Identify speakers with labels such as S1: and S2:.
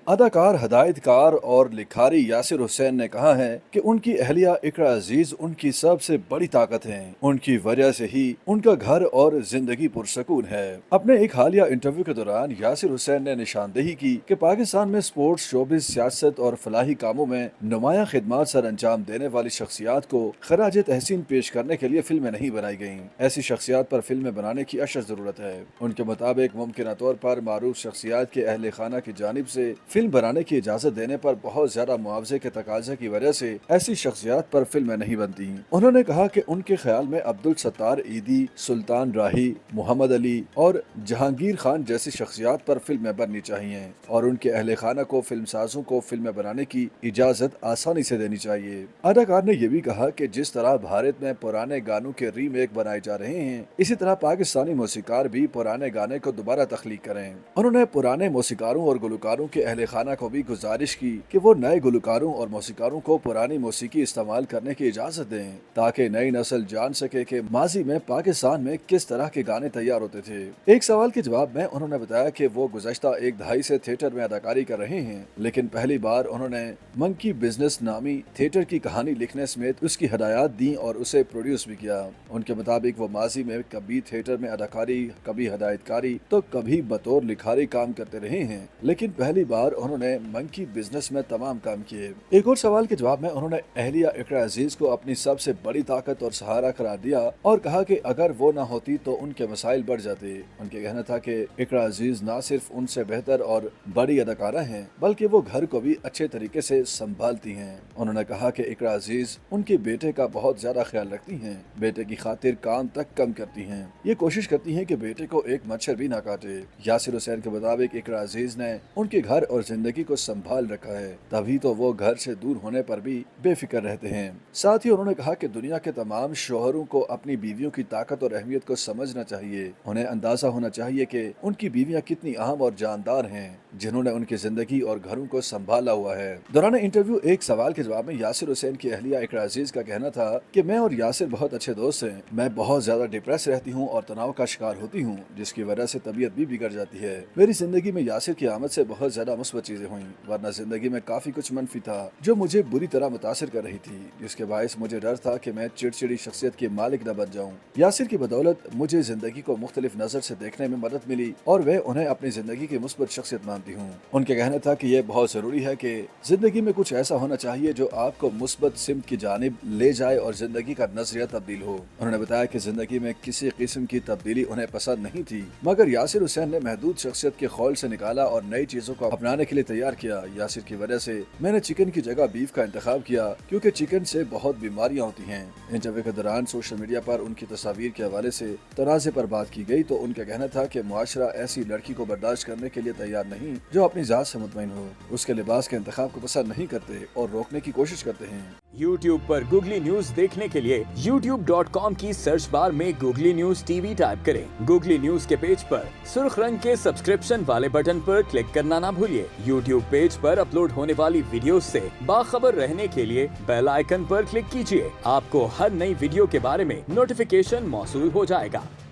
S1: اداکار، ہدایتکار اور لکھاری یاسر حسین نے کہا ہے کہ ان کی اہلیہ اقرا عزیز ان کی سب سے بڑی طاقت ہیں۔ ان کی وجہ سے ہی ان کا گھر اور زندگی پرسکون ہے۔ اپنے ایک حالیہ انٹرویو کے دوران یاسر حسین نے نشاندہی کی کہ پاکستان میں سپورٹس، شوبز، سیاست اور فلاحی کاموں میں نمایاں خدمات سر انجام دینے والی شخصیات کو خراج تحسین پیش کرنے کے لیے فلمیں نہیں بنائی گئیں۔ ایسی شخصیات پر فلمیں بنانے کی اشد ضرورت ہے۔ ان کے مطابق ممکنہ طور پر معروف شخصیات کے اہل خانہ کی جانب سے فلم بنانے کی اجازت دینے پر بہت زیادہ معاوضے کے تقاضے کی وجہ سے ایسی شخصیات پر فلمیں نہیں بنتی۔ انہوں نے کہا کہ ان کے خیال میں عبدالستار ایدی، سلطان راہی، محمد علی اور جہانگیر خان جیسی شخصیات پر فلمیں بننی چاہیے اور ان کے اہل خانہ کو فلم سازوں کو فلمیں بنانے کی اجازت آسانی سے دینی چاہیے۔ اداکار نے یہ بھی کہا کہ جس طرح بھارت میں پرانے گانوں کے ری میک بنائے جا رہے ہیں، اسی طرح پاکستانی موسیقار بھی پرانے گانے کو دوبارہ تخلیق کریں۔ انہوں نے پرانے موسیقاروں اور گلوکاروں کے اہل خانہ کو بھی گزارش کی کہ وہ نئے گلوکاروں اور موسیقاروں کو پرانی موسیقی استعمال کرنے کی اجازت دیں تاکہ نئی نسل جان سکے کہ ماضی میں پاکستان میں کس طرح کے گانے تیار ہوتے تھے۔ ایک سوال کے جواب میں انہوں نے بتایا کہ وہ گزشتہ ایک دہائی سے تھیٹر میں اداکاری کر رہے ہیں، لیکن پہلی بار انہوں نے منکی بزنس نامی تھیٹر کی کہانی لکھنے سمیت اس کی ہدایات دیں اور اسے پروڈیوس بھی کیا۔ ان کے مطابق وہ ماضی میں کبھی تھیٹر میں اداکاری، کبھی ہدایتکاری تو کبھی بطور لکھاری کام کرتے رہے ہیں، لیکن پہلی بار انہوں نے منکی بزنس میں تمام کام کیے۔ ایک اور سوال کے جواب میں انہوں نے اہلیہ اقرا عزیز کو اپنی سب سے بڑی طاقت اور سہارا قرار دیا اور کہا کہ اگر وہ نہ ہوتی تو ان کے مسائل بڑھ جاتے۔ ان کا کہنا تھا کہ اقرا عزیز نہ صرف ان سے بہتر اور بڑی اداکارہ ہیں بلکہ وہ گھر کو بھی اچھے طریقے سے سنبھالتی ہیں۔ انہوں نے کہا کہ اقرا عزیز ان کے بیٹے کا بہت زیادہ خیال رکھتی ہیں، بیٹے کی خاطر کام تک کم کرتی ہیں، یہ کوشش کرتی ہیں کہ بیٹے کو ایک مچھر بھی نہ کاٹے۔ یاسر حسین کے مطابق اقرا عزیز نے ان کے گھر اور زندگی کو سنبھال رکھا ہے، تبھی تو وہ گھر سے دور ہونے پر بھی بے فکر رہتے ہیں۔ ساتھ ہی انہوں نے کہا کہ دنیا کے تمام شوہروں کو اپنی بیویوں کی طاقت اور اہمیت کو سمجھنا چاہیے۔ انہیں اندازہ ہونا چاہیے کہ ان کی بیویاں کتنی اہم اور جاندار ہیں جنہوں نے ان کی زندگی اور گھروں کو سنبھالا ہوا ہے۔ دوران انٹرویو ایک سوال کے جواب میں یاسر حسین کی اہلیہ اقرا عزیز کا کہنا تھا کہ میں اور یاسر بہت اچھے دوست ہیں، میں بہت زیادہ ڈپریس رہتی ہوں اور تناؤ کا شکار ہوتی ہوں جس کی وجہ سے طبیعت بھی بگڑ جاتی ہے۔ میری زندگی میں یاسر کی آمد سے بہت زیادہ مثبت چیزیں ہوئیں، ورنہ زندگی میں کافی کچھ منفی تھا جو مجھے بری طرح متاثر کر رہی تھی، جس کے باعث مجھے ڈر تھا کہ میں چڑچڑی شخصیت کے مالک نہ بن جاؤں۔ یاسر کی بدولت مجھے زندگی کو مختلف نظر سے دیکھنے میں مدد ملی اور میں انہیں اپنی زندگی کی مثبت شخصیت مانتی ہوں۔ ان کا کہنا تھا کہ یہ بہت ضروری ہے کہ زندگی میں کچھ ایسا ہونا چاہیے جو آپ کو مثبت سمت کی جانب لے جائے اور زندگی کا نظریہ تبدیل ہو۔ انہوں نے بتایا کہ زندگی میں کسی قسم کی تبدیلی انہیں پسند نہیں تھی، مگر یاسر حسین نے محدود شخصیت کے خول سے نکالا اور نئی چیزوں کو اپنانے کے لیے تیار کیا۔ یاسر کی وجہ سے میں نے چکن کی جگہ بیف کا انتخاب کیا کیونکہ چکن سے بہت بیماریاں ہوتی ہیں۔ انٹرویو کے دوران سوشل میڈیا پر ان کی تصاویر کے حوالے سے تنازع پر بات کی گئی تو ان کا کہنا تھا کہ معاشرہ ایسی لڑکی کو برداشت کرنے کے لیے تیار نہیں جو اپنی ذات سے مطمئن ہو، اس کے لباس کے انتخاب کو پسند نہیں کرتے اور روکنے کی کوشش کرتے ہیں۔
S2: YouTube پر گوگلی نیوز دیکھنے کے لیے youtube.com کی سرچ بار میں googly news T V type کریں۔ گوگلی نیوز کے پیج پر سرخ رنگ کے سبسکرپشن والے بٹن پر کلک کرنا نہ بھولیے۔ YouTube پیج پر اپلوڈ ہونے والی ویڈیوز سے باخبر رہنے کے لیے بیل آئیکن پر کلک کیجیے۔ آپ کو ہر نئی ویڈیو کے بارے میں نوٹیفیکیشن موصول ہو جائے گا۔